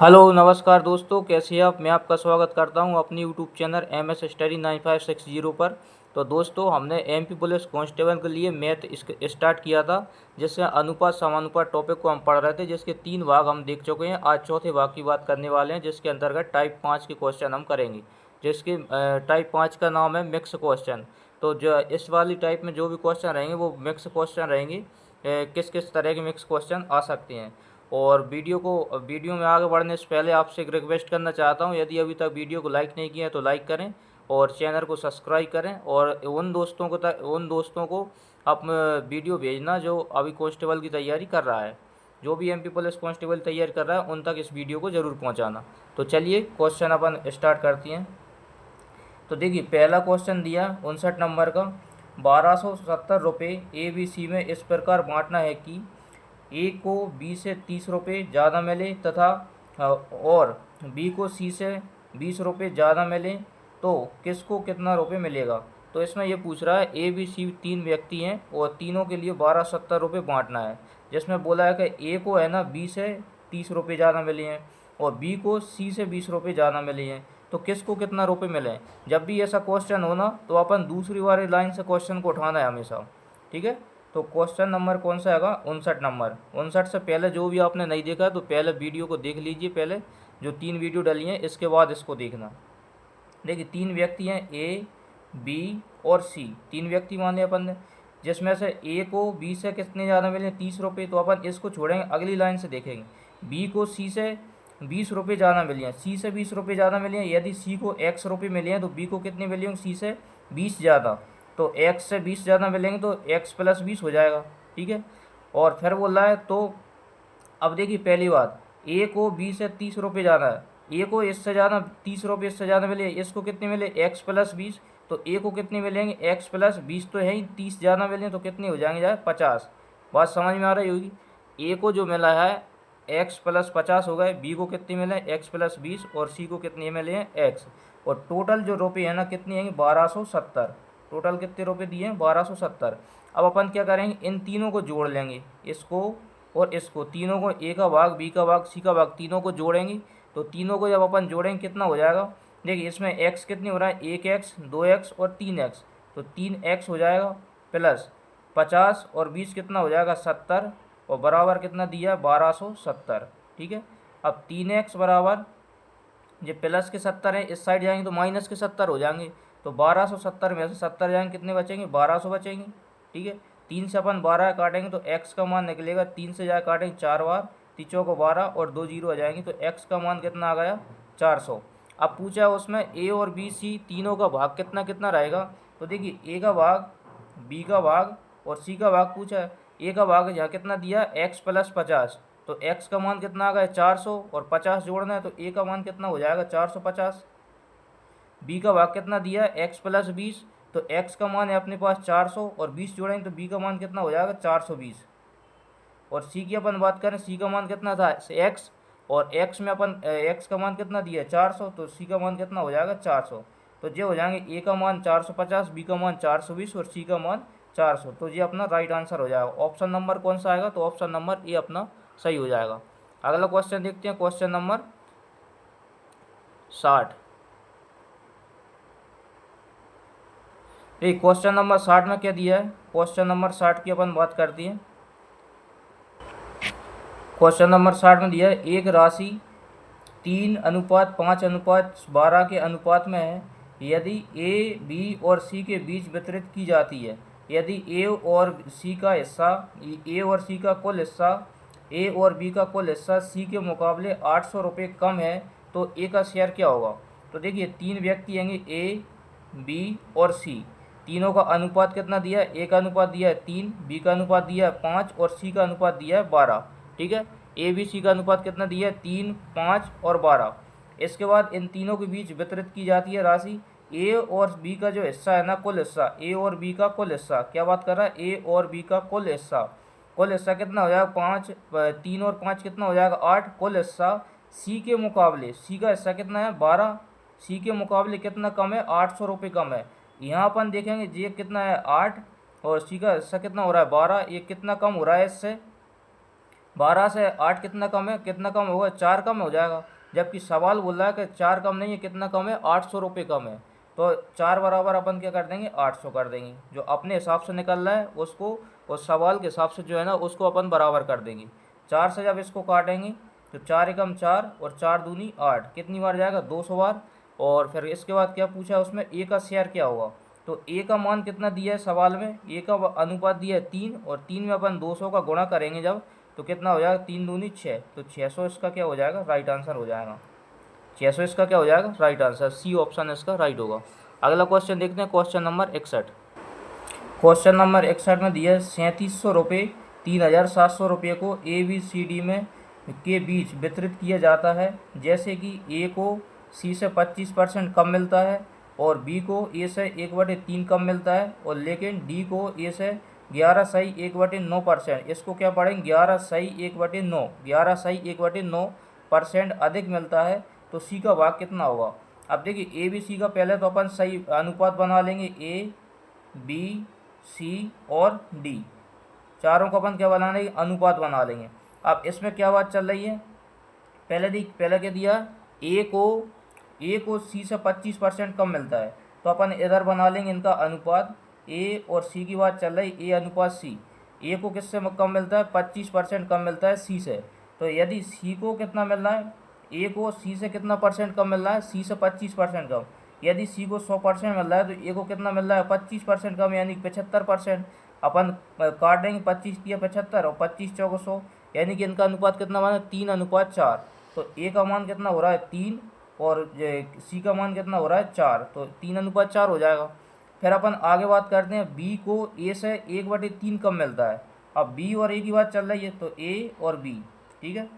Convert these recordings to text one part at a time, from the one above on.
Hello नमस्कार दोस्तों, कैसे हैं आप। मैं आपका स्वागत करता हूं अपनी यूट्यूब चैनल MS स्टडी 9560 पर। तो दोस्तों, हमने MP पुलिस कांस्टेबल के लिए मैथ स्टार्ट किया था, जिससे अनुपात समानुपात टॉपिक को हम पढ़ रहे थे, जिसके 3 भाग हम देख चुके हैं। आज चौथे भाग की बात करने वाले हैं, जिसके अंतर्गत टाइप 5 के क्वेश्चन हम करेंगे। जिसके टाइप 5 का नाम है मिक्स क्वेश्चन। तो जो इस वाली टाइप में जो भी क्वेश्चन रहेंगे वो मिक्स क्वेश्चन रहेंगे। किस किस तरह के मिक्स क्वेश्चन आ सकते हैं। और वीडियो में आगे बढ़ने से पहले आपसे एक रिक्वेस्ट करना चाहता हूं, यदि अभी तक वीडियो को लाइक नहीं किया है तो लाइक करें और चैनल को सब्सक्राइब करें। और उन दोस्तों को आप वीडियो भेजना जो अभी कांस्टेबल की तैयारी कर रहा है। जो भी MP पुलिस कांस्टेबल तैयारी कर रहा है उन तक इस वीडियो को ज़रूर पहुँचाना। तो चलिए क्वेश्चन अपन स्टार्ट करते हैं। तो देखिए, पहला क्वेश्चन दिया 59 नंबर का। 1270 रुपये ABC में इस प्रकार बांटना है कि ए को बी से 30 रुपये ज़्यादा मिले तथा और बी को सी से 20 रुपये ज़्यादा मिले, तो किसको कितना रुपये मिलेगा। तो इसमें ये पूछ रहा है ABC 3 व्यक्ति हैं और तीनों के लिए 1270 रुपये बांटना है। जिसमें बोला है कि ए को है ना बी से 30 रुपये ज़्यादा मिले हैं और बी को सी से 20 रुपये ज़्यादा मिले हैं, तो किसको कितना रुपये मिले। जब भी ऐसा क्वेश्चन हो ना तो अपन दूसरी वाली लाइन से क्वेश्चन को उठाना है हमेशा। ठीक है। तो क्वेश्चन नंबर कौन सा आएगा, 59 नंबर। 59 से पहले जो भी आपने नहीं देखा तो पहले वीडियो को देख लीजिए। पहले जो 3 वीडियो डली हैं इसके बाद इसको देखना। देखिए, 3 व्यक्ति हैं ए, बी और सी। 3 व्यक्ति माने अपन ने, जिसमें से ए को बी से कितने ज़्यादा मिले, 30 रुपये। तो अपन इसको छोड़ेंगे, अगली लाइन से देखेंगे। बी को सी से 20 रुपये ज़्यादा मिले हैं, सी से 20 रुपये ज़्यादा मिले हैं। यदि सी को x रुपये मिले हैं तो बी को कितने मिले होंगे, सी से 20 ज़्यादा। तो x से 20 ज़्यादा मिलेंगे तो x + 20 हो जाएगा। ठीक है। और फिर बोल रहा है, तो अब देखिए पहली बात, ए को बी से 30 रुपये ज़्यादा है, ए को इससे ज़्यादा 30 रुपये इससे ज़्यादा मिले, इसको कितने मिले x + 20। तो ए को कितने मिलेंगे, x + 20 तो है ही, 30 ज़्यादा मिले तो कितने हो जाएंगे, जाए 50। बात समझ में आ रही होगी। ए को जो मिला है x + 50 हो गए, बी को कितने मिले x + 20 और सी को कितने मिले हैं x। और टोटल जो रुपये है ना कितने हैं, 1270। टोटल कितने रुपये दिए हैं, 1270। अब अपन क्या करेंगे, इन तीनों को जोड़ लेंगे, इसको और इसको, तीनों को, ए का भाग, बी का भाग, सी का भाग, तीनों को जोड़ेंगे। तो तीनों को जब अपन जोड़ेंगे कितना हो जाएगा, देखिए इसमें x कितनी हो रहा है, 1x 2x और 3x। तो 3x हो जाएगा प्लस 50 और 20 कितना हो जाएगा, 70 और बराबर कितना दिया, 1270। ठीक है। अब 3x बराबर, ये प्लस के 70 है, इस साइड जाएंगे तो माइनस के 70 हो जाएंगे। तो 1270 में से 70 जाएंगे, कितने बचेंगे, 1200 बचेंगे। ठीक है। 3 से अपन 12 काटेंगे तो x का मान निकलेगा, 3 से जाए काटेंगे 4 बार, 3 को 12 और 2 जीरो आ जाएंगे, तो x का मान कितना आ गया, 400। अब पूछा है उसमें ए और बी सी तीनों का भाग कितना कितना रहेगा। तो देखिए, ए का भाग, बी का भाग और सी का भाग पूछा है। ए का भाग यहाँ कितना दिया, x + 50। तो x का मान कितना आ गया, 400 और 50 जोड़ना है तो a का मान कितना हो जाएगा, 450। b का भाग कितना दिया है, x + 20। तो x का मान है अपने पास 400 और 20 जोड़ेंगे तो b का मान कितना हो जाएगा, 420। और c की अपन बात करें, c का मान कितना था, x, और x में अपन x का मान कितना दिया है, 400। तो c का मान कितना हो जाएगा, 400। तो ये हो जाएंगे, a का मान 450, b का मान 420 और c का मान 400। तो ये अपना राइट आंसर हो जाएगा। ऑप्शन नंबर कौन सा आएगा, तो ऑप्शन नंबर ए अपना सही हो जाएगा। अगला क्वेश्चन देखते हैं, क्वेश्चन नंबर 60। क्वेश्चन नंबर 60 में क्या दिया है, क्वेश्चन नंबर 60 की अपन बात करती हैं। क्वेश्चन नंबर 60 में दिया है, एक राशि 3:5:12 के अनुपात में है। यदि ए, बी और सी के बीच वितरित की जाती है। यदि ए और सी का हिस्सा, ए और सी का कुल हिस्सा, ए और बी का कुल हिस्सा सी के मुकाबले 800 रुपये कम है, तो ए का शेयर क्या होगा। तो देखिए, 3 व्यक्ति होंगे ए, बी और सी। तीनों का अनुपात कितना दिया है, ए का अनुपात दिया है 3, बी का अनुपात दिया है 5 और सी का अनुपात दिया है 12। ठीक है। ए बी सी का अनुपात कितना दिया है, 3, 5 और 12। इसके बाद इन तीनों के बीच वितरित की जाती है राशि। ए और बी का जो हिस्सा है ना, कुल हिस्सा, ए और बी का कुल हिस्सा, क्या बात कर रहा है, ए और बी का कुल हिस्सा। कुल हिस्सा कितना हो जाएगा, 5, 3 और 5 कितना हो जाएगा, 8। कुल हिस्सा सी के मुकाबले, सी का हिस्सा कितना है, 12, सी के मुकाबले कितना कम है, 800 रुपये कम है। यहाँ अपन देखेंगे ये कितना है, 8, और सी का हिस्सा कितना हो रहा है, 12। ये कितना कम हो रहा है इससे, 12 से 8 कितना कम है, कितना कम होगा, 4 कम हो जाएगा। जबकि सवाल बोल रहा है कि 4 कम नहीं है, कितना कम है, 800 रुपये कम है। तो 4 बराबर अपन क्या कर देंगे, 800 कर देंगे। जो अपने हिसाब से निकल रहा है उसको, और सवाल के हिसाब से जो है ना उसको अपन बराबर कर देंगे। 4 से जब इसको काटेंगे तो 4 एकम 4 और 4 दूनी 8, कितनी बार जाएगा, 200 बार। और फिर इसके बाद क्या पूछा है उसमें, ए का शेयर क्या होगा। तो ए का मान कितना दिया है सवाल में, ए का अनुपात दिया है 3, और 3 में अपन 200 का गुणा करेंगे जब, तो कितना हो जाएगा, 3 दूनी 6, तो 600 इसका क्या हो जाएगा, राइट आंसर हो जाएगा। 600 इसका क्या हो जाएगा, राइट आंसर, सी ऑप्शन इसका राइट होगा। अगला क्वेश्चन देखते हैं, क्वेश्चन नंबर 61। क्वेश्चन नंबर 61 में दिया है 3700 रुपये 3700 रुपये को ABCD में के बीच वितरित किया जाता है। जैसे कि ए को सी से 25% कम मिलता है, और बी को ए से 1/3 कम मिलता है, और लेकिन डी को ए से 11/1/9%, इसको क्या पढ़ेंगे, 11/1/9, 11/1/9% अधिक मिलता है। तो सी का भाग कितना होगा। अब देखिए ए बी सी का पहले तो अपन सही अनुपात बना लेंगे, ए बी सी और डी, चारों को अपन क्या बना लेंगे, अनुपात बना लेंगे। अब इसमें क्या बात चल रही है, पहले क्या दिया, ए को सी से 25% कम मिलता है, तो अपन इधर बना लेंगे इनका अनुपात। ए और सी की बात चल रही, ए अनुपात सी, ए को किससे कम मिलता है, 25% कम मिलता है सी से। तो यदि सी को कितना मिल रहा है, ए को सी से कितना परसेंट कम मिल रहा है, सी से 25% कम। यदि सी को 100% मिल रहा है तो ए को कितना मिल रहा है, 25% कम, यानी 75%। अपन काट देंगे, 25 किया 75 और 25 चौको 100, यानी कि इनका अनुपात कितना बना, 3:4। तो ए का मान कितना हो रहा है, 3, और सी का मान कितना हो रहा है, 4, तो 3:4 हो जाएगा। फिर अपन आगे बात करते हैं, बी को ए से 1/3 कम मिलता है। अब बी और ए की बात चल रही है, तो ए और बी, ठीक है,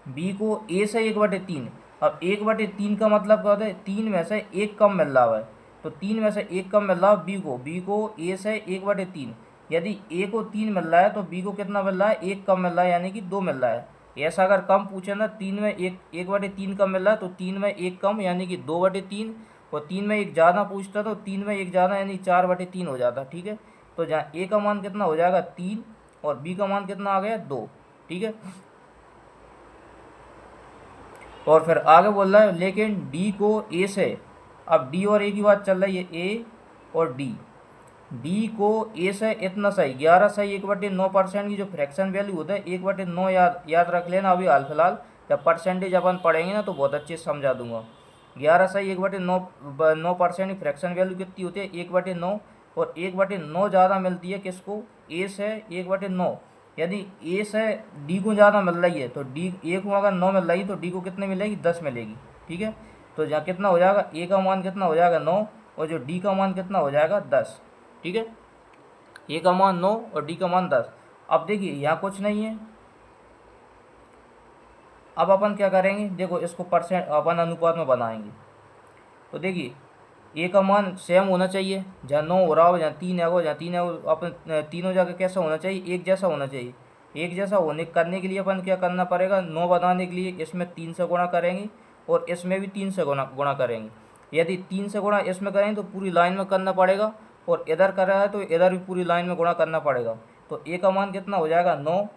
बी को ए से 1/3। अब 1/3 का मतलब क्या होता है, 3 में से 1 कम मिल रहा है, तो 3 में से 1 कम मिल रहा है बी को ए से 1/3। यदि ए को 3 मिल रहा है तो बी को कितना मिल रहा है, 1 कम मिल रहा है, यानी कि 2 मिल रहा है। ऐसा अगर कम पूछे ना, 3 में 1/3 कम मिल रहा है, तो 3 में 1 कम यानी कि 2/3, और 3 में 1 ज़्यादा पूछता तो 3 में 1 ज़्यादा यानी 4/3 हो जाता, ठीक है। तो जहाँ ए का मान कितना हो जाएगा, 3, और बी का मान कितना आ गया, 2, ठीक है। और फिर आगे बोल रहा है, लेकिन डी को ए से, अब डी और ए की बात चल रही है, ए और डी को ए से इतना सही, 11/1/9% की जो फ्रैक्शन वैल्यू होता है, 1/9 याद रख लेना। अभी हाल फिलहाल जब परसेंटेज अपन पढ़ेंगे ना तो बहुत अच्छे से समझा दूंगा। 11/1/9% की फ्रैक्शन वैल्यू कितनी होती है, 1/9, और 1/9 ज़्यादा मिलती है किसको, ए से 1/9। यदि ए से डी को ज़्यादा मिल रही है तो डी, ए को अगर 9 मिल रही है तो डी को कितने मिलेगी, 10 मिलेगी, ठीक है। तो जहाँ कितना हो जाएगा, ए का मान कितना हो जाएगा, 9, और जो डी का मान कितना हो जाएगा, 10, ठीक है। ए का मान 9 और डी का मान 10। अब देखिए यहाँ कुछ नहीं है, अब अपन क्या करेंगे, देखो इसको परसेंट अपन अनुपात में बनाएंगे। तो देखिए ए का मान सेम होना चाहिए, जहाँ 9 हो रहा हो, जहाँ 3 है वो, जहाँ 3 है वो, अपन तीनों जगह कैसा होना चाहिए, एक जैसा होना चाहिए। एक जैसा होने करने के लिए अपन क्या करना पड़ेगा, 9 बनाने के लिए इसमें 3 से गुणा करेंगे, और इसमें भी 3 से गुणा करेंगे। यदि 3 से गुणा इसमें करेंगे तो पूरी लाइन में करना पड़ेगा, और इधर कर रहा है तो इधर भी पूरी लाइन में गुणा करना पड़ेगा। तो ए का मान कितना हो जाएगा, 9,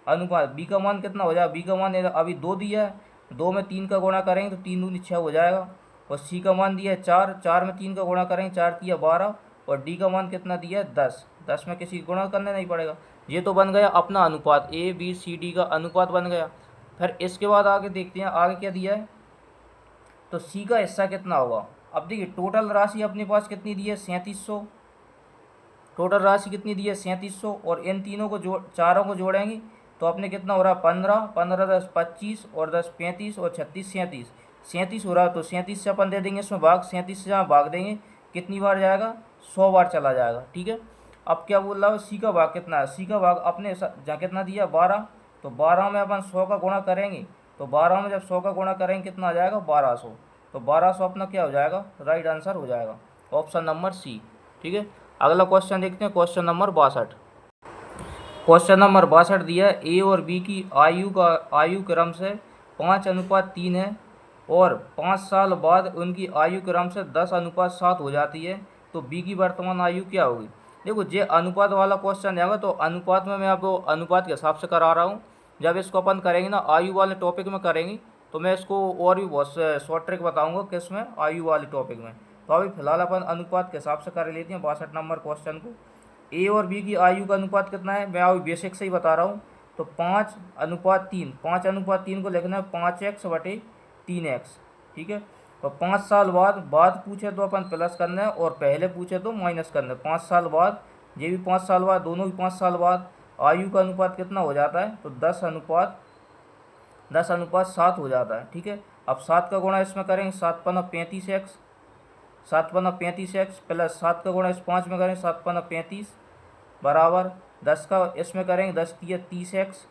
अनुपात बी का मान कितना हो जाएगा, बी का मान अभी 2 दिया है, 2 में 3 का गुणा करेंगे तो 3 दूनी 6 हो जाएगा। और सी का मान दिया है 4, 4 में 3 का गुणा करेंगे, 4 तिया 12, और डी का मान कितना दिया है, 10, 10 में किसी गुणा करने नहीं पड़ेगा। ये तो बन गया अपना अनुपात, ए बी सी डी का अनुपात बन गया। फिर इसके बाद आगे देखते हैं आगे क्या दिया है, तो सी का हिस्सा कितना होगा। अब देखिए टोटल राशि अपने पास कितनी दी है, 3700, टोटल राशि कितनी दी है, 3700, और इन तीनों को चारों को जोड़ेंगे तो अपने कितना हो रहा है, 15, 15 10 25, और 10 35, और 36 37, 37 हो रहा है। तो 37 से अपन दे देंगे इसमें भाग, 37 से जहाँ भाग देंगे कितनी बार जाएगा, 100 बार चला जाएगा, ठीक है। अब क्या बोल रहा है, सी का भाग कितना है, सी का भाग अपने जहाँ कितना दिया 12, तो 12 में अपन 100 का गुणा करेंगे, तो 12 में जब 100 का गुणा करेंगे कितना आ जाएगा, 1200। तो 1200 अपना क्या हो जाएगा, राइट आंसर हो जाएगा, ऑप्शन नंबर सी, ठीक है। अगला क्वेश्चन देखते हैं, क्वेश्चन नंबर 62। क्वेश्चन नंबर 62 दिया है, ए और बी की आयु क्रम से 5:3 है, और 5 साल बाद उनकी आयु क्रम से 10:7 हो जाती है, तो बी की वर्तमान आयु क्या होगी। देखो ये अनुपात वाला क्वेश्चन आएगा तो अनुपात में मैं आपको अनुपात के हिसाब से करा रहा हूँ। जब इसको अपन करेंगे ना आयु वाले टॉपिक में करेंगे तो मैं इसको और भी बहुत शॉर्ट ट्रिक बताऊंगा किसमें, आयु वाले टॉपिक में। तो अभी फिलहाल अपन अनुपात के हिसाब से कर लेते हैं 62 नंबर क्वेश्चन को। ए और बी की आयु का अनुपात कितना है, मैं अभी बेसिक से ही बता रहा हूँ। तो 5:3, 5:3 को लिखना है 5x/3x, ठीक है। और 5 साल बाद पूछे तो अपन प्लस करना है और पहले पूछे तो माइनस करना है। 5 साल बाद, ये भी 5 साल बाद, दोनों भी 5 साल बाद आयु का अनुपात कितना हो जाता है, तो 10:7 हो जाता है, ठीक है। अब 7 का गुणा इसमें करेंगे 7×35x, 7×35x प्लस 7 का गुणा इस 5 में करेंगे 7×35 बराबर 10 का इसमें करेंगे 10×30x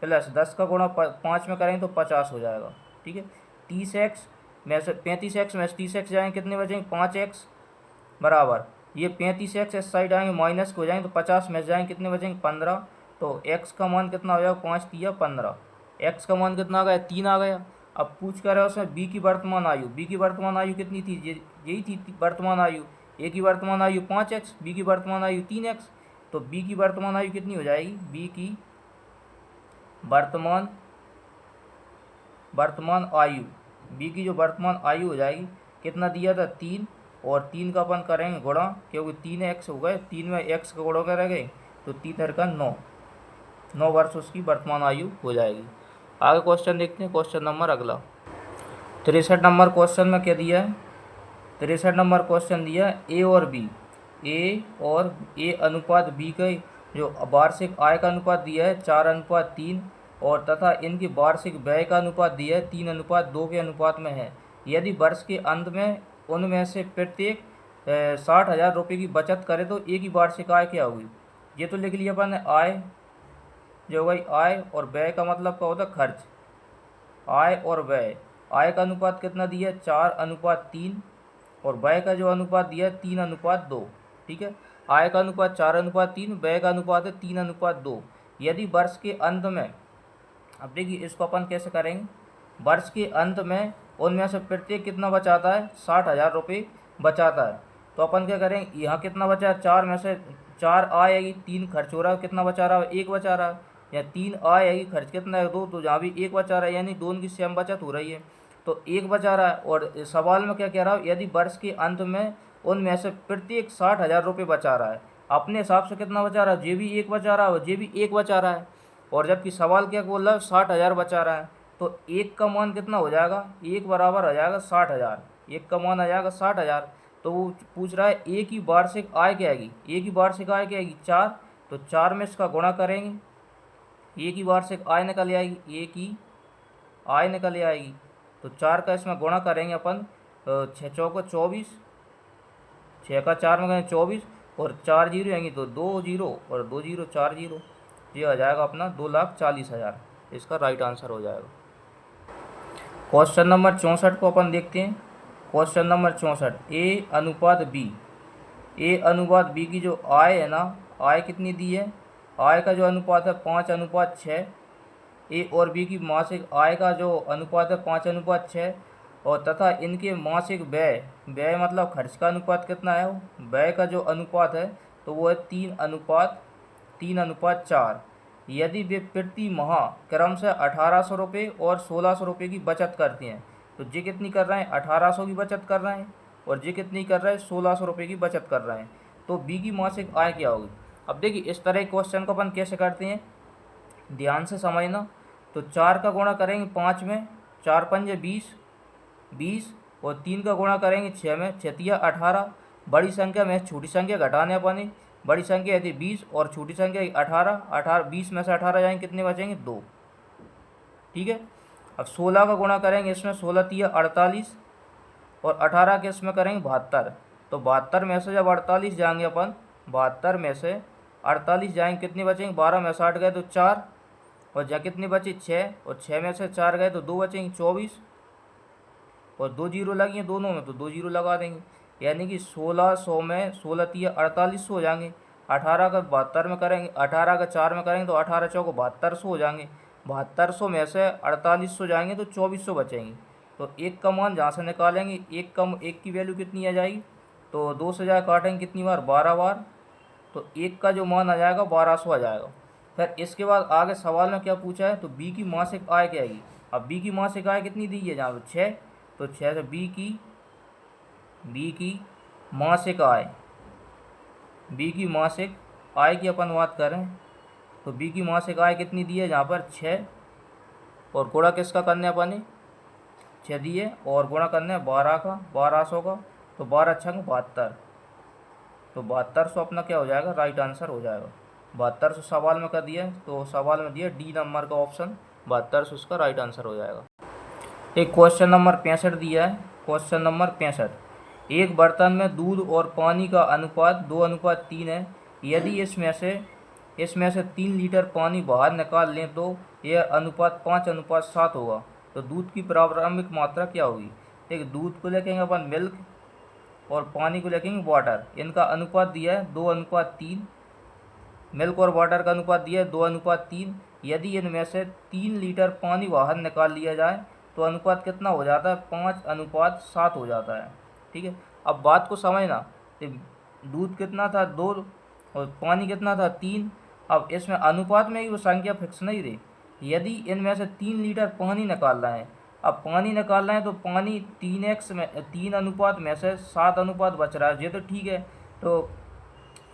प्लस 10 का गुणा 5 में करेंगे तो 50 हो जाएगा, ठीक है। 30x में से 35x में से 30x जाएंगे कितने बचेंगे 5x बराबर ये 35x इस साइड आएंगे माइनस हो जाएंगे तो 50 में से जाएंगे कितने बचेंगे 15। तो x का मान कितना हो जाएगा 5×3=15, x का मान कितना आ गया 3 आ गया। अब पूछ कर रहे हो उसमें b की वर्तमान आयु, b की वर्तमान आयु कितनी थी, यही थी वर्तमान आयु। a की वर्तमान आयु 5x, b की वर्तमान आयु 3x। तो b की वर्तमान आयु कितनी हो जाएगी, b की वर्तमान आयु, बी की जो वर्तमान आयु हो जाएगी कितना दिया था 3, और 3 का अपन करेंगे गुणा क्योंकि 3x हो गए, 3 में x का गुणा करेंगे तो 3×9 वर्ष उसकी वर्तमान आयु हो जाएगी। आगे क्वेश्चन देखते हैं, क्वेश्चन नंबर अगला 63 नंबर क्वेश्चन में क्या दिया है, 63 नंबर क्वेश्चन दिया है ए अनुपात बी का जो वार्षिक आय का अनुपात दिया है 4:3 और तथा इनकी वार्षिक व्यय का अनुपात दिया है 3:2 के अनुपात में है। यदि वर्ष के अंत में उनमें से प्रत्येक 60,000 रुपये की बचत करे तो ए की वार्षिक आय क्या होगी। ये तो लिख लिया अपन ने, आय जो हो गई आय, और व्यय का मतलब क्या होता है खर्च। आय और व्यय, आय का अनुपात कितना दिया है 4:3 और व्यय का जो अनुपात दिया है 3:2, ठीक है। आय का अनुपात 4:3, व्यय का अनुपात है 3:2। यदि वर्ष के अंत में, अब देखिए इसको अपन कैसे करेंगे, वर्ष के अंत में उनमें से प्रत्येक कितना बचाता है 60,000 रुपये बचाता है। तो अपन क्या करेंगे, यहाँ कितना बचा है 4 में से 4 आय आएगी, 3 खर्च हो रहा है, कितना बचा रहा है 1 बचा रहा है, या 3 आय आएगी, खर्च कितना है 2, तो जहाँ भी 1 बचा रहा है यानी दोनों की सेम बचत हो रही है तो 1 बचा रहा है। और सवाल में क्या कह रहा हूँ, यदि वर्ष के अंत में उनमें से प्रत्येक 60,000 रुपये बचा रहा है, अपने हिसाब से कितना बचा रहा है, जे भी 1 बचा रहा है जे भी 1 बचा रहा है, और जबकि सवाल क्या बोल रहा है 60,000 बचा रहा है, तो 1 का मान कितना हो जाएगा, 1 बराबर आ जाएगा 60,000, 1 का मान आ जाएगा 60,000। तो वो पूछ रहा है ए की वार्षिक आय क्या आएगी, ए की वार्षिक आय क्या आएगी 4, तो 4 में इसका गुणा करेंगे, ए की वार्षिक आय निकल आएगी, ए की आय निकल आएगी। तो 4 का इसमें गुणा करेंगे अपन, 6×4 = 24, 6 का 4 में करेंगे 24 और 4 जीरो आएंगे तो 2 जीरो और 2 जीरो 4 जीरो, ये आ जाएगा अपना 2,40,000, इसका राइट आंसर हो जाएगा। क्वेश्चन नंबर 64 को अपन देखते हैं। क्वेश्चन नंबर 64, ए अनुपात बी की जो आय है ना, आय कितनी दी है, आय का जो अनुपात है 5:6, ए और बी की मासिक आय का जो अनुपात है 5:6 और तथा इनके मासिक व्यय मतलब खर्च का अनुपात कितना है, व्यय का जो अनुपात है तो वो है 3:4। यदि वे प्रति माह क्रम से 1,800 रुपये और 1,600 रुपये की बचत करते हैं तो ये कितनी कर रहे हैं 1,800 की बचत कर रहे हैं और ये कितनी कर रहे हैं 1,600 रुपये की बचत कर रहे हैं। तो बी की मासिक आय क्या होगी। अब देखिए इस तरह के क्वेश्चन को अपन कैसे करते हैं, ध्यान से समझना। तो 4 का गुणा करेंगे 5 में, 4×5 = 20 और 3 का गुणा करेंगे 6 में, 6×3 = 18। बड़ी संख्या में छोटी संख्या घटाने अपने, बड़ी संख्या यदि 20 और छोटी संख्या 18, 20 में से 18 जाएंगे कितने बचेंगे 2, ठीक है। अब 16 का गुणा करेंगे इसमें, 16×3 = 48 और 18 के इसमें करेंगे 72। तो 72 में से जब 48 जाएंगे अपन, 72 में से 48 जाएंगे कितने बचेंगे, 12 में से 8 गए तो 4 और जहाँ कितनी बची 6 और 6 में से 4 गए तो 2 बचेंगे 24 और 2 जीरो लगी हैं दोनों में तो 2 जीरो लगा देंगे, यानी कि 1600 में 16×3 = 4800 हो जाएंगे। 18 का 72 में करेंगे, 18 का 4 में करेंगे तो 18×4 = 7200 हो जाएंगे। 7200 में से 4800 जाएंगे तो 2400 बचेंगे। तो 1 का मान जहाँ से निकालेंगे, 1 की वैल्यू कितनी आ जाएगी, तो 2 से जाए काटेंगे कितनी बार 12 बार, तो 1 का जो मान आ जाएगा 1200 आ जाएगा। फिर इसके बाद आगे सवाल में क्या पूछा है, तो बी की मासिक आय क्या आएगी। अब बी की मासिक आय कितनी दी है, जहाँ पर 6, तो 6 से बी की मासिक आय, बी की मासिक आय की अपन बात करें तो बी की मासिक आय कितनी दी है, जहाँ पर 6, और गुणा किसका करने अपन 6 दिए और गुणा करने 12 का, 1200 का, तो 12 छंग 72, तो 7200 अपना क्या हो जाएगा, राइट आंसर हो जाएगा। 7200 सवाल में कर दिया, तो सवाल में दिया डी नंबर का ऑप्शन 7200 उसका राइट आंसर हो जाएगा। एक क्वेश्चन नंबर 65 दिया है, क्वेश्चन नंबर 65, एक बर्तन में दूध और पानी का अनुपात 2:3 है, यदि इसमें से 3 लीटर पानी बाहर निकाल लें तो यह अनुपात 5:7 होगा, तो दूध की प्रारंभिक मात्रा क्या होगी। एक दूध को लिखेंगे अपन मिल्क और पानी को लिखेंगे वाटर, इनका अनुपात दिया है 2:3, मिल्क और वाटर का अनुपात दिया है 2:3, यदि इनमें से 3 लीटर पानी बाहर निकाल लिया जाए तो अनुपात कितना हो जाता है, 5:7 हो जाता है। ठीक है, अब बात को समझना, दूध कितना था 2 और पानी कितना था 3, अब इसमें अनुपात में ही वो संख्या फिक्स नहीं रही, यदि इनमें से 3 लीटर पानी निकालना है, अब पानी निकालना है तो पानी 3x में 3 अनुपात में से 7 अनुपात बच रहा है, ये तो ठीक है, तो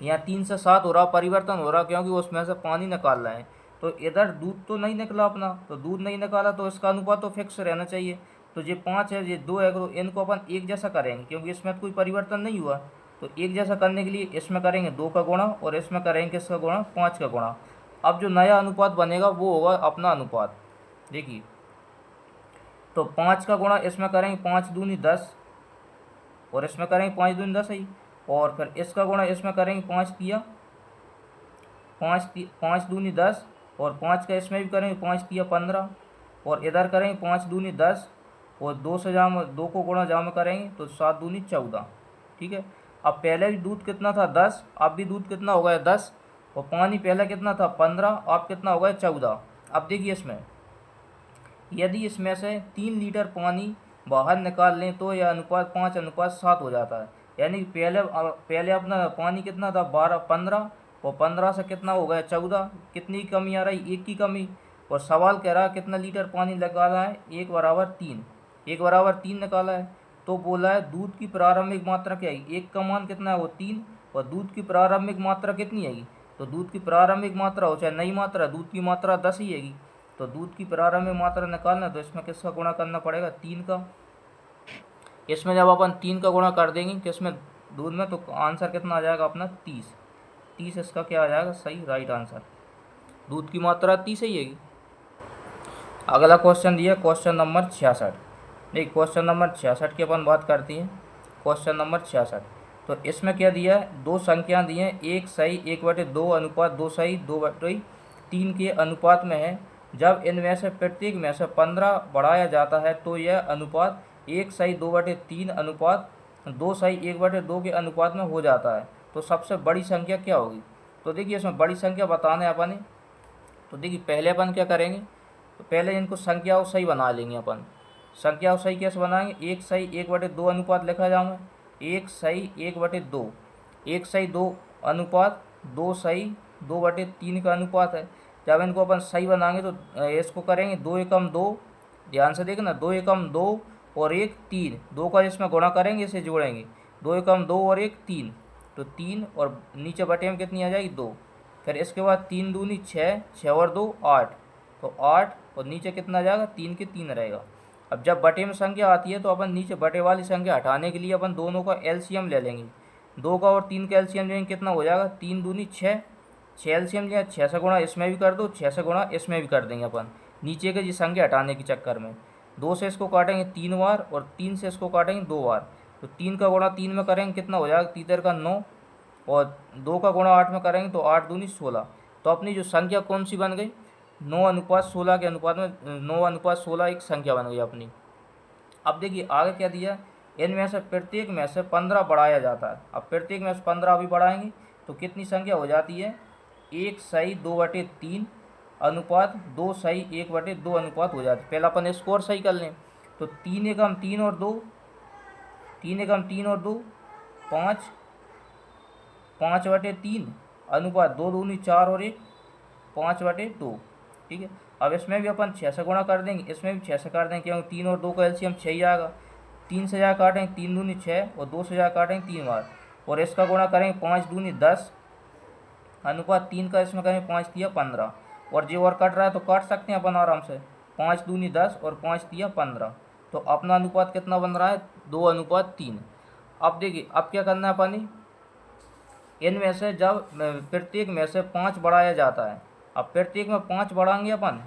यहाँ 3 से 7 हो रहा, परिवर्तन हो रहा, क्योंकि उसमें से पानी निकाल रहे हैं, तो इधर दूध तो नहीं निकला अपना, तो दूध नहीं निकाला तो इसका अनुपात तो फिक्स रहना चाहिए, तो ये 5 है, ये 2 है, तो इनको अपन एक जैसा करेंगे क्योंकि इसमें कोई परिवर्तन नहीं हुआ, तो एक जैसा करने के लिए इसमें करेंगे 2 का गुणा और इसमें करेंगे किसका गुणा, 5 का गुणा। अब जो नया अनुपात बनेगा वो होगा अपना अनुपात, देखिए, तो 5 का गुणा इसमें करेंगे 5 दूनी 10 और इसमें करेंगे 5 दूनी 10 ही, और फिर इसका गुणा इसमें करेंगे 5 तिया 5 दूनी 10 और 5 का इसमें भी करेंगे 5 तिया 15 और इधर करेंगे 5 दूनी 10 और 2 से जहाँ 2 को गुणा जहाँ में करेंगे तो 7 दूनी 14। ठीक है, अब पहले भी दूध कितना था 10, अब भी दूध कितना हो गया 10, और पानी पहले कितना था 15, अब कितना हो गया 14। अब देखिए इसमें यदि इसमें से 3 लीटर पानी बाहर निकाल लें तो यह अनुपात 5:7 हो जाता है, यानी पहले अपना पानी कितना था 15, और 15 से कितना हो गया 14, कितनी कमी आ रही, 1 की कमी, और सवाल कह रहा है कितना लीटर पानी निकाला है, 1:3, 1:3 निकाला है, तो बोला है दूध की प्रारंभिक मात्रा क्या है, 1 का मान कितना है वो 3, और दूध की प्रारंभिक मात्रा कितनी है, तो दूध की प्रारंभिक मात्रा हो चाहे नई मात्रा, दूध की मात्रा 10 ही है, तो दूध की प्रारंभिक मात्रा निकालना तो इसमें किसका गुणा करना पड़ेगा, 3 का। इसमें जब अपन 3 का गुणा कर देंगे किसमें, दूध में, तो आंसर कितना आ जाएगा अपना 30 इसका क्या आ जाएगा सही राइट आंसर, दूध की मात्रा 30 ही है। अगला क्वेश्चन दिया क्वेश्चन नंबर 66, देखिए क्वेश्चन नंबर 66 की अपन बात करते हैं, क्वेश्चन नंबर 66, तो इसमें क्या दिया है, दो संख्या दी हैं, 1 सही 1/2 अनुपात 2 सही 2/3 के अनुपात में है, जब इनमें से प्रत्येक में से 15 बढ़ाया जाता है तो यह अनुपात 1 सही 2/3 अनुपात 2 सही 1/2 के अनुपात में हो जाता है, तो सबसे बड़ी संख्या क्या होगी। तो देखिए इसमें बड़ी संख्या बताना है अपन, तो देखिए पहले अपन क्या करेंगे, तो पहले इनको संख्याओं सही बना लेंगे अपन। संख्याओं सही कैसे बनाएंगे, 1 सही 1/2 अनुपात लिखा जाऊँगा, 1 सही 1/2, 1 सही 2 अनुपात 2 सही 2/3 का अनुपात है। जब इनको अपन सही बनाएंगे तो इसको करेंगे 2 एकम 2, ध्यान से देखना 2 एकम 2 और 1 3, 2 का इसमें गुणा करेंगे, इसे जोड़ेंगे, 2 एकम 2 और 1 3, तो 3 और नीचे बटे में कितनी आ जाएगी 2, फिर इसके बाद 3 दूनी 6, 6 और 2 8, तो 8 और नीचे कितना आ जाएगा 3 के 3 रहेगा। अब जब बटे में संख्या आती है तो अपन नीचे बटे वाली संख्या हटाने के लिए अपन दोनों का एलसीएम ले लेंगे, 2 का और 3 का एलसीएम लेंगे, कितना हो जाएगा 3 दूनी 6, 6 एलसीएम लिया, 6 से गुणा इसमें भी कर दो, 6 से गुणा इसमें भी कर देंगे अपन नीचे के जी संख्या हटाने के चक्कर में, 2 से इसको काटेंगे 3 बार और 3 से इसको काटेंगे 2 बार, तो 3 का गुणा 3 में करेंगे कितना हो जाएगा 3 का 9, और 2 का गुणा 8 में करेंगे तो 8 दूनी 16, तो अपनी जो संख्या कौन सी बन गई, 9:16 के अनुपात में 9:16 एक संख्या बन गई अपनी। अब देखिए आगे क्या दिया, इनमें से प्रत्येक में से 15 बढ़ाया जाता है, अब प्रत्येक में से 15 अभी बढ़ाएंगे तो कितनी संख्या हो जाती है, 1 सही 2/3 अनुपात 2 सही 1/2 अनुपात हो जाती है। पहला अपन स्कोर सही कर लें, तो 3 एकम 3 और 2, 3 एकम 3 और 2 5, 5/3 अनुपात 2 दूनी 4 और 1 5/2, ठीक है। अब इसमें भी अपन 6 से गुणा कर देंगे, इसमें भी 6 से कर देंगे, क्योंकि 3 और 2 का एलसीएम 6 ही आएगा। 3 से जा काटेंगे 3 दूनी 6 और 2 से जा काटेंगे 3 बार, और इसका गुणा करेंगे 5 दूनी 10 अनुपात 3 का, इसमें करेंगे 5 तिया 15, और जो और कट रहा है तो काट सकते हैं अपन आराम से। 5 दूनी 10 और 5 तिया 15, तो अपना अनुपात कितना बन रहा है 2:3। अब देखिए अब क्या करना है अपन, इनमें से जब प्रत्येक में से 5 बढ़ाया जाता है, अब प्रत्येक में 5 बढ़ाएंगे अपन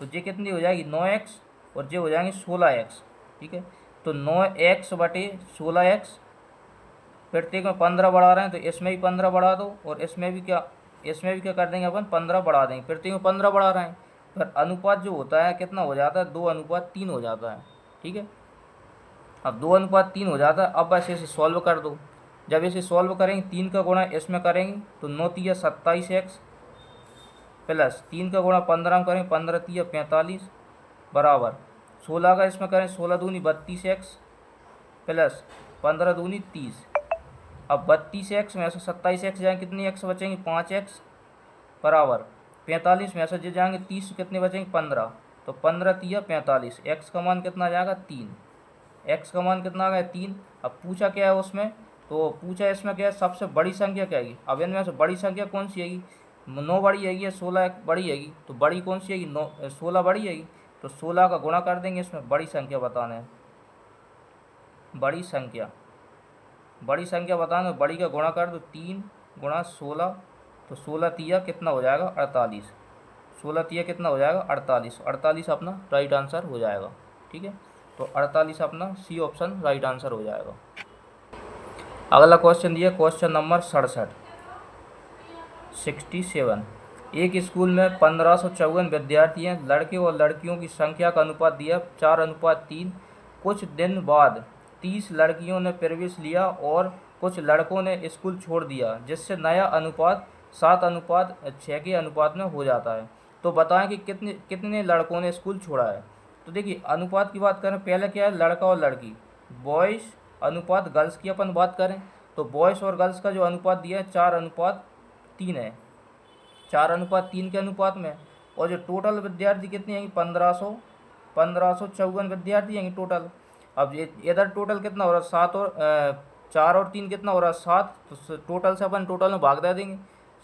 तो ये कितनी हो जाएगी 9x, और ये हो जाएंगे 16x, ठीक है। तो 9x/16x, प्रत्येक में 15 बढ़ा रहे हैं तो इसमें भी 15 बढ़ा दो, और इसमें भी क्या कर देंगे अपन 15 बढ़ा देंगे, प्रत्येक में 15 बढ़ा रहे हैं, फिर अनुपात जो होता है कितना हो जाता है 2:3 हो जाता है, ठीक है। अब 2:3 हो जाता है। अब बस इसे सॉल्व कर दो, जब इसे सॉल्व करेंगे 3 का गुणा इसमें करेंगे तो 9 तिया 27x प्लस 3 का गुणा 15 में करेंगे 15 तिया 45 बराबर 16 का इसमें करें 16 दूनी 32x प्लस 15 दूनी 30। अब 32x में से 27x जाएंगे, कितनी x बचेंगे 5x बराबर 45 में से जो जाएंगे 30 कितने बचेंगे 15, तो 15 तिया 45, x का मान कितना आ जाएगा 3, x का मान कितना आ गया 3। अब पूछा क्या है उसमें, तो पूछा इसमें क्या है सबसे बड़ी संख्या क्या है। अब इनमें से बड़ी संख्या कौन सी है, 9 बड़ी है या 16 बड़ी है, तो बड़ी कौन सी है 9 16 बड़ी है, तो 16 का गुणा कर देंगे, इसमें बड़ी संख्या बताना है, बड़ी संख्या बताना, बड़ी का गुणा कर दो 3 गुणा 16, तो 16 तिया कितना हो जाएगा 48, 16 तिया कितना हो जाएगा 48, 48 अपना राइट आंसर हो जाएगा, ठीक है। तो 48 अपना सी ऑप्शन राइट आंसर हो जाएगा। अगला क्वेश्चन दिया क्वेश्चन नंबर 67। एक स्कूल में 1554 विद्यार्थी हैं, लड़के और लड़कियों की संख्या का अनुपात दिया 4:3। कुछ दिन बाद 30 लड़कियों ने प्रवेश लिया और कुछ लड़कों ने स्कूल छोड़ दिया, जिससे नया अनुपात 7:6 के अनुपात में हो जाता है। तो बताएं कि कितने लड़कों ने स्कूल छोड़ा है। तो देखिए अनुपात की बात करें, पहले क्या है लड़का और लड़की, बॉयज़ अनुपात गर्ल्स की अपन बात करें, तो बॉयज़ और गर्ल्स का जो अनुपात दिया है 4:3 है, 4:3 के अनुपात में। और जो टोटल विद्यार्थी कितने हैं 1554 विद्यार्थी हैं टोटल। अब ये इधर टोटल कितना हो रहा है 7 और 4 और 3 कितना हो रहा है 7, तो टोटल से अपन टोटल में भाग दे देंगे,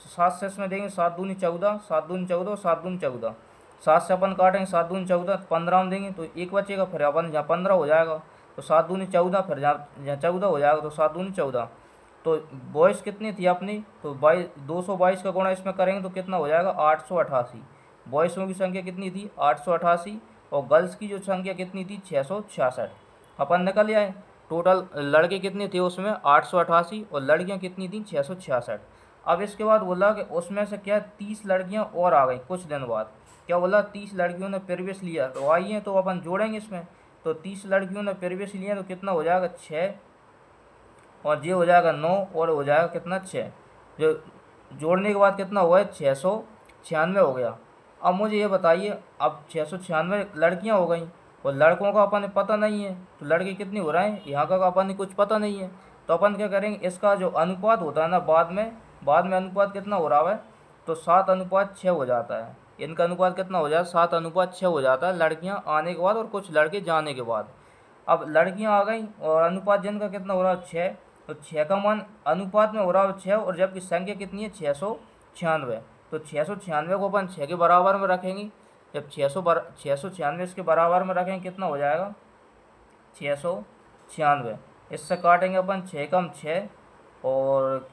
7 से इसमें देंगे 7 दूनी 14, 7 दूनी 14 और 7 दूनी 14, 7 से अपन काटेंगे 7 दूनी 14, 15 में देंगे तो एक बचेगा, फिर अपन जहाँ 15 हो जाएगा तो 7 दूनी 14, फिर जहाँ 14 हो जाएगा तो 7 दूनी 14। तो बॉयज़ कितनी थी अपनी, तो 222 का गुणा इसमें करेंगे तो कितना हो जाएगा 888। बॉयज़ों की संख्या कितनी थी 888, और गर्ल्स की जो संख्या कितनी थी 666। अपन निकल आए टोटल लड़के कितने थे उसमें 888 और लड़कियां कितनी थी 666। अब इसके बाद बोला कि उसमें से क्या 30 लड़कियां और आ गई कुछ दिन बाद, क्या बोला 30 लड़कियों ने प्रवेश लिया, तो आई हैं तो अपन जोड़ेंगे इसमें, तो 30 लड़कियों ने प्रवेश लिया तो कितना हो जाएगा 6, और ये हो जाएगा 9, और हो जाएगा कितना 6, जो जोड़ने के बाद कितना हुआ है 696 हो गया। अब मुझे ये बताइए, अब 696 लड़कियां हो गई और लड़कों का अपन पता नहीं है, तो लड़के कितने हो रहे हैं यहाँ का अपन कुछ पता नहीं है, तो अपन क्या करेंगे इसका जो अनुपात होता है ना बाद में अनुपात कितना हो रहा है, तो 7:6 हो जाता है। इनका अनुपात कितना हो जाता है 7:6 हो जाता है, लड़कियाँ आने के बाद और कुछ लड़के जाने के बाद। अब लड़कियां आ गई और अनुपात जिनका कितना हो रहा है 6, तो 6 का मान अनुपात में हो रहा है 6, और जबकि संख्या कितनी है 696, तो 696 को अपन 6 के बराबर में रखेंगे, जब 696 इसके बराबर में रखेंगे कितना हो जाएगा 696, इससे काटेंगे अपन 6 कम 6 और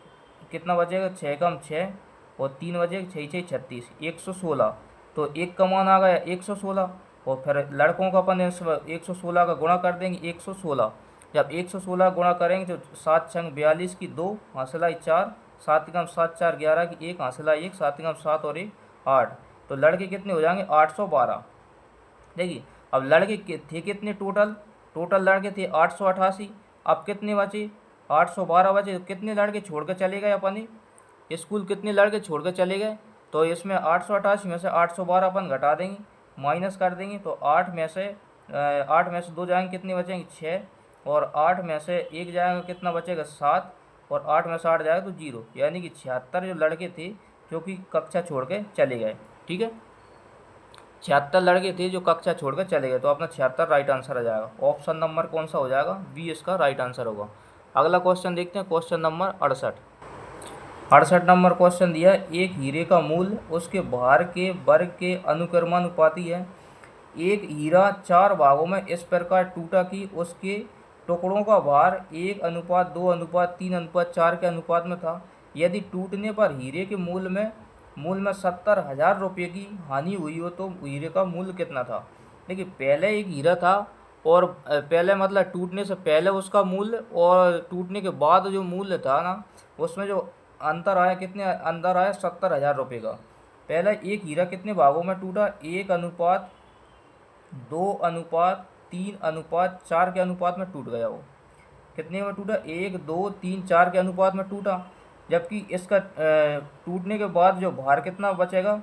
कितना बचेगा 6 कम 6 और 3 बचेगा 6 6 36 116, तो एक का मान आ गया 116, और फिर लड़कों का अपन 116 का गुणा कर देंगे 116, जब 116 गुणा करेंगे तो 7 छंग 42 की 2 हासिलाई 4, 7 कम 7 4 11 की 1 हासिलाई 1, 7 कम 7 और 1 8, तो लड़के कितने हो जाएंगे 812। देखिए अब लड़के थे कितने टोटल लड़के थे 888, अब कितने बचे 812 बचे, तो कितने लड़के छोड़ कर चले गए अपन स्कूल, कितने लड़के छोड़ कर चले गए, तो इसमें 888 में से 812 अपन घटा देंगे माइनस कर देंगे, तो 8 में से 2 जाएंगे कितने बचेंगे 6, और 8 में से 1 जाएगा कितना बचेगा 7, और 8 में 60 जाएगा तो 0, यानी कि 76 जो लड़के थे जो कि कक्षा छोड़ के चले गए। ठीक है, 76 लड़के थे जो कक्षा छोड़कर चले गए, तो अपना 76 राइट आंसर आ जाएगा। ऑप्शन नंबर कौन सा हो जाएगा? बी इसका राइट आंसर होगा। अगला क्वेश्चन देखते हैं, क्वेश्चन नंबर 68। 68 नंबर क्वेश्चन दिया है, एक हीरे का मूल्य उसके भार के वर्ग के अनुक्रमानुपाती है। एक हीरा 4 भागों में इस प्रकार टूटा कि उसके टुकड़ों का भार 1:2:3:4 के अनुपात में था। यदि टूटने पर हीरे के मूल्य में 70,000 रुपये की हानि हुई हो तो हीरे का मूल्य कितना था? देखिए, पहले एक हीरा था और पहले मतलब टूटने से पहले उसका मूल्य और टूटने के बाद जो मूल्य था ना, उसमें जो अंतर आया, कितने अंतर आया? 70,000 रुपये का। पहले एक हीरा कितने भागों में टूटा? 1:2:3:4 के अनुपात में टूट गया। वो कितने में टूटा? 1:2:3:4 के अनुपात में टूटा। जबकि इसका टूटने के बाद जो भार कितना बचेगा,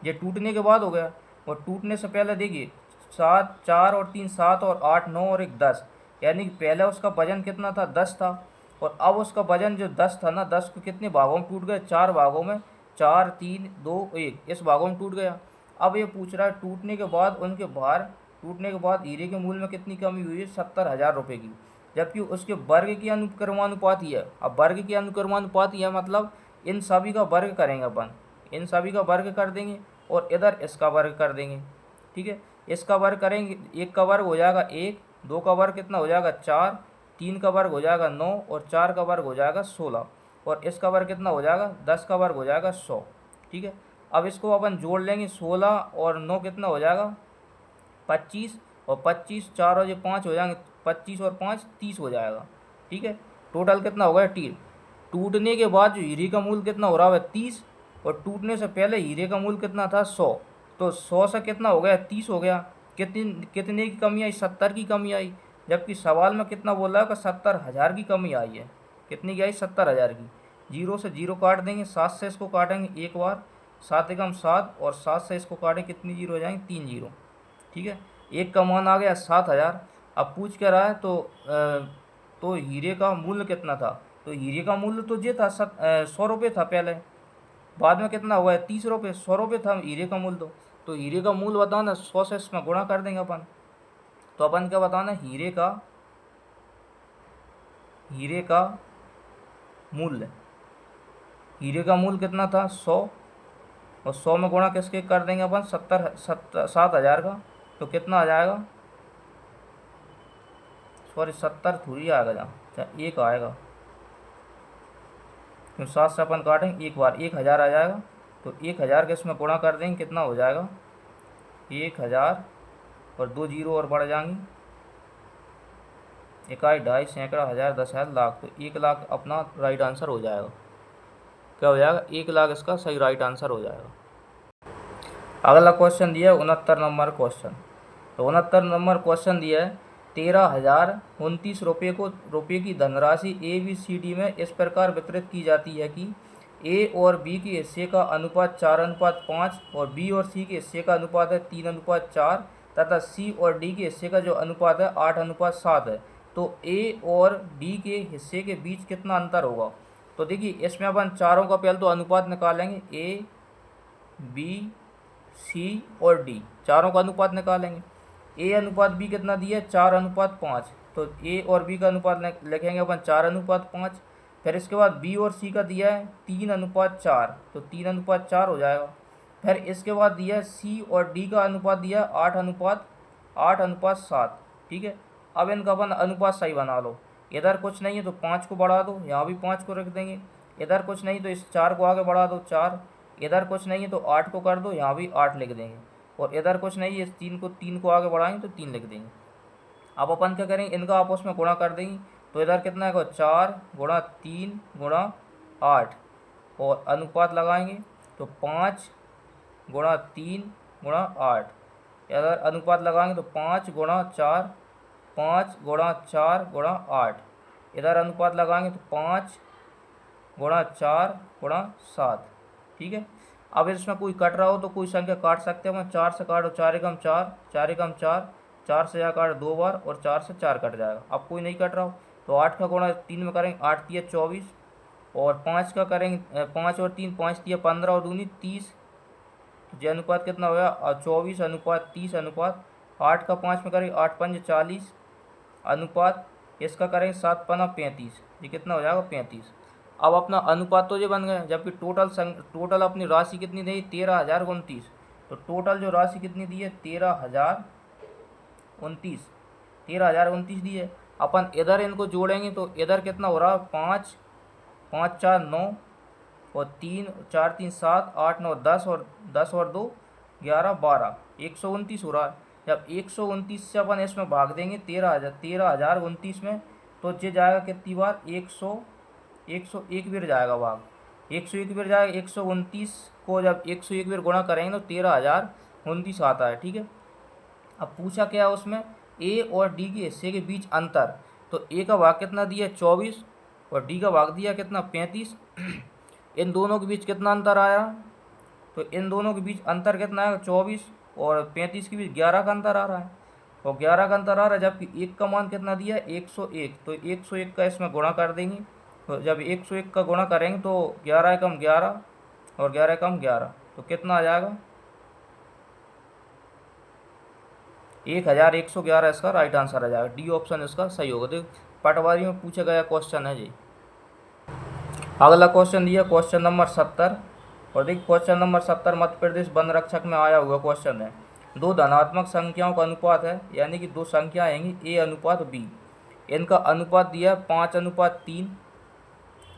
ये टूटने के बाद हो गया। और टूटने से पहले देखिए, 7, 4 और 3 7 और 8 9 और 1 10, यानी कि पहले उसका वजन कितना था? 10 था। और अब उसका वजन जो 10 था ना, 10 को कितने भागों में टूट गए? 4 भागों में, 4 3 2 1, इस भागों में टूट गया। अब ये पूछ रहा है टूटने के बाद उनके भार, टूटने के बाद हीरे के मूल्य में कितनी कमी हुई है? 70,000 रुपये की। जबकि उसके वर्ग की अनुक्रमानुपाती है। अब वर्ग की अनुक्रमानुपाती है मतलब इन सभी का वर्ग करेंगे अपन, इन सभी का वर्ग कर देंगे और इधर इसका वर्ग कर देंगे। ठीक है, इसका वर्ग करेंगे, 1 का वर्ग हो जाएगा 1, 2 का वर्ग कितना हो जाएगा? 4, 3 का वर्ग हो जाएगा 9 और 4 का वर्ग हो जाएगा 16 और इसका वर्ग कितना हो जाएगा? 10 का वर्ग हो जाएगा 100। ठीक है, अब इसको अपन जोड़ लेंगे, 16 और 9 कितना हो जाएगा? 25 और 25, 4 और ये 5 हो जाएंगे, 25 और 5 30 हो जाएगा। ठीक है, टोटल कितना हो गया? टूटने के बाद जो हीरे का मूल्य कितना हो रहा है? 30, और टूटने से पहले हीरे का मूल्य कितना था? 100। तो 100 से कितना हो गया? 30 हो गया। कितने की कमी आई? 70 की कमी आई। जबकि सवाल में कितना बोल रहा है कि 70,000 की कमी आई है। कितनी की आई? 70,000 की। 0 से 0 काट देंगे, 7 से इसको काटेंगे एक बार, 7 एकम 7 और 7 से इसको काटें, कितनी जीरो हो जाएंगे? 3 जीरो। ठीक है, एक का मान आ गया 7,000। अब पूछ क्या रहा है? तो हीरे का मूल्य कितना था? तो हीरे का मूल्य तो ये था 100 रुपये था पहले, बाद में कितना हुआ है? 30 रुपये। 100 रुपये था हीरे का मूल्य। तो हीरे का मूल्य बताना, 100 से इसमें गुणा कर देंगे अपन। तो अपन क्या बताना? हीरे का मूल्य, हीरे का मूल्य कितना था? 100, और 100 में गुणा किसके कर देंगे अपन? 7,000 का। तो कितना आ जाएगा? सॉरी, 70 थोड़ी आएगा, जहाँ 1 आएगा, क्यों 7 से अपन काटेंगे एक बार, 1,000 आ जाएगा। तो 1,000 के इसमें गुणा कर देंगे, कितना हो जाएगा? 1,000 और 2 जीरो और बढ़ जाएंगी, इकाई, ढाई, सैकड़ा, हज़ार, 10,000, लाख। तो 1 लाख अपना राइट आंसर हो जाएगा। क्या हो जाएगा? 1 लाख इसका सही राइट आंसर हो जाएगा। अगला क्वेश्चन दिया है 69 नंबर क्वेश्चन। तो 69 नंबर क्वेश्चन दिया है, 13,029 रुपये की धनराशि ABCD में इस प्रकार वितरित की जाती है कि A और B के हिस्से का अनुपात 4:5 और B और C के हिस्से का अनुपात है 3:4 तथा C और D के हिस्से का जो अनुपात है 8:7 है। तो A और D के हिस्से के बीच कितना अंतर होगा? तो देखिए, इसमें अपन चारों का पहले तो अनुपात निकालेंगे, A, B, C और D, चारों का अनुपात निकालेंगे। A अनुपात B कितना दिया है? 4:5। तो A और B का अनुपात लिखेंगे अपन 4:5। फिर इसके बाद B और C का दिया है 3:4, तो 3:4 हो जाएगा। फिर इसके बाद दिया है C और D का अनुपात दिया है 8:7। ठीक है, अब इनका अपन अनुपात सही बना लो। इधर कुछ नहीं है तो 5 को बढ़ा दो, यहाँ भी 5 को रख देंगे। इधर कुछ नहीं तो इस 4 को आगे बढ़ा दो, 4। इधर कुछ नहीं है तो 8 को कर दो, यहाँ भी 8 लिख देंगे। और इधर कुछ नहीं है, इस 3 को आगे बढ़ाएंगे तो 3 लिख देंगे। अब अपन क्या करेंगे? इनका आपस में गुणा कर देंगे। तो इधर कितना है? 4 गुणा 3 गुणा 8, और अनुपात लगाएंगे तो 5 गुणा 3 गुणा 8। इधर अनुपात लगाएंगे तो 5 गुणा 4, 5 गुणा 4 गुणा 8। इधर अनुपात लगाएंगे तो 5 गुणा 4 गुणा 7। ठीक है, अब इसमें कोई कट रहा हो तो कोई संख्या काट सकते हैं। 4 से काटो, 4 एकम 4, 4 एकम 4, 4 से जा काट 2 बार और 4 से 4 कट जाएगा। अब कोई नहीं कट रहा हो तो 8 का गुणा 3 में करेंगे, 8 तिया 24, और 5 का करेंगे 5 और 3, 5 तिया 15 और दूनी 30। जो अनुपात कितना होगा 24 अनुपात 30 अनुपात 8 का 5 में करेंगे 8 पंज 40 अनुपात इसका करेंगे 7 पना 35। ये कितना हो जाएगा 35। अब अपना अनुपात तो ये बन गया, जबकि टोटल अपनी राशि कितनी दी 13,029। तो टोटल जो राशि कितनी दी है 13,029, 13,029 दी है। अपन इधर इनको जोड़ेंगे तो इधर कितना हो रहा है 5 5 4 9 और 3 4 3 7 8 9 10 और 2 11 12 129 हो रहा है। जब 129 से अपन इसमें भाग देंगे 13,029 में, तो ये जाएगा कितनी बार 101 बार जाएगा भाग, 101 बार जाएगा। 129 को जब 101 बार गुणा करेंगे तो 13,029 आता है। ठीक है। अब पूछा क्या उसमें ए और डी के हिस्से के बीच अंतर। तो ए का भाग कितना दिया 24 और डी का भाग दिया कितना 35। इन दोनों के बीच कितना अंतर आया, तो इन दोनों के बीच अंतर कितना है 24 और 35 के बीच 11 का अंतर आ रहा है, और 11 का अंतर आ रहा है। जबकि एक का मान कितना दिया 101, तो 101 का इसमें गुणा कर देंगे। तो जब 101 का गुणा करेंगे तो 11 एकम 11 और 11 एकम 11, तो कितना आ जाएगा 1111 इसका राइट आंसर आ जाएगा। डी ऑप्शन इसका सही होगा। देखो पटवारी में पूछा गया क्वेश्चन है जी। अगला क्वेश्चन दिया क्वेश्चन नंबर 70, और देखिए question number 70 Madhya Pradesh one रक्षक में आया हुआ क्वेश्चन है। दो धनात्मक संख्याओं का अनुपात है, यानी कि दो संख्या आएंगी ए अनुपात बी। इनका अनुपात दिया है 5:3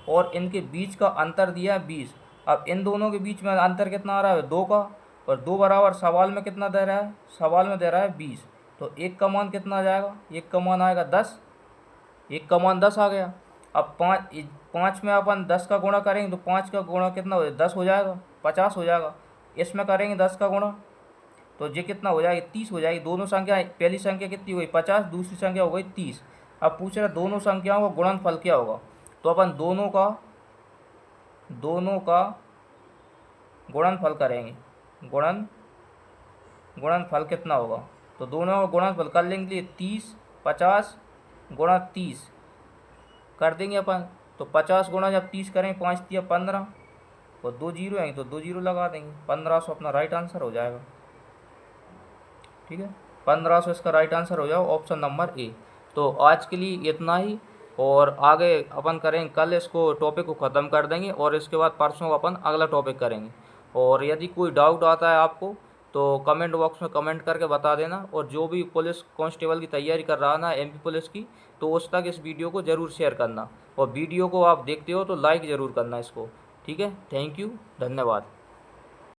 और इनके बीच का अंतर दिया है 20। अब इन दोनों के बीच में अंतर कितना आ रहा है 2 का, और 2 बराबर सवाल में कितना दे रहा है, सवाल में दे रहा है 20। तो एक का मान कितना आ जाएगा, एक का मान आएगा 10, एक का मान 10 आ गया। अब 5 में अपन 10 का गुणा करेंगे तो 5 का गुणा कितना हो जाएगा 10 हो जाएगा, 50 हो जाएगा। इसमें करेंगे 10 का गुणा तो ये कितना हो जाएगी 30 हो जाएगी। दोनों संख्या, पहली संख्या कितनी हो गई 50, दूसरी संख्या हो गई 30। अब पूछ रहा है दोनों संख्याओं का गुणनफल क्या होगा। तो अपन दोनों का गुणनफल करेंगे। गुणनफल कितना होगा, तो दोनों का गुणनफल कर लेंगे 30 50 गुणा 30 कर देंगे अपन। तो 50 गुणा जब 30 करेंगे 5 तिया 15 और 2 जीरो हैं तो 2 जीरो लगा देंगे, 1500 अपना राइट आंसर हो जाएगा। ठीक है, 1500 इसका राइट आंसर हो जाएगा ऑप्शन नंबर ए। तो आज के लिए इतना ही, और आगे अपन करेंगे कल इसको टॉपिक को ख़त्म कर देंगे, और इसके बाद परसों अपन अगला टॉपिक करेंगे। और यदि कोई डाउट आता है आपको तो कमेंट बॉक्स में कमेंट करके बता देना। और जो भी पुलिस कांस्टेबल की तैयारी कर रहा है ना एमपी पुलिस की, तो उस तक इस वीडियो को ज़रूर शेयर करना, और वीडियो को आप देखते हो तो लाइक ज़रूर करना इसको। ठीक है, थैंक यू, धन्यवाद।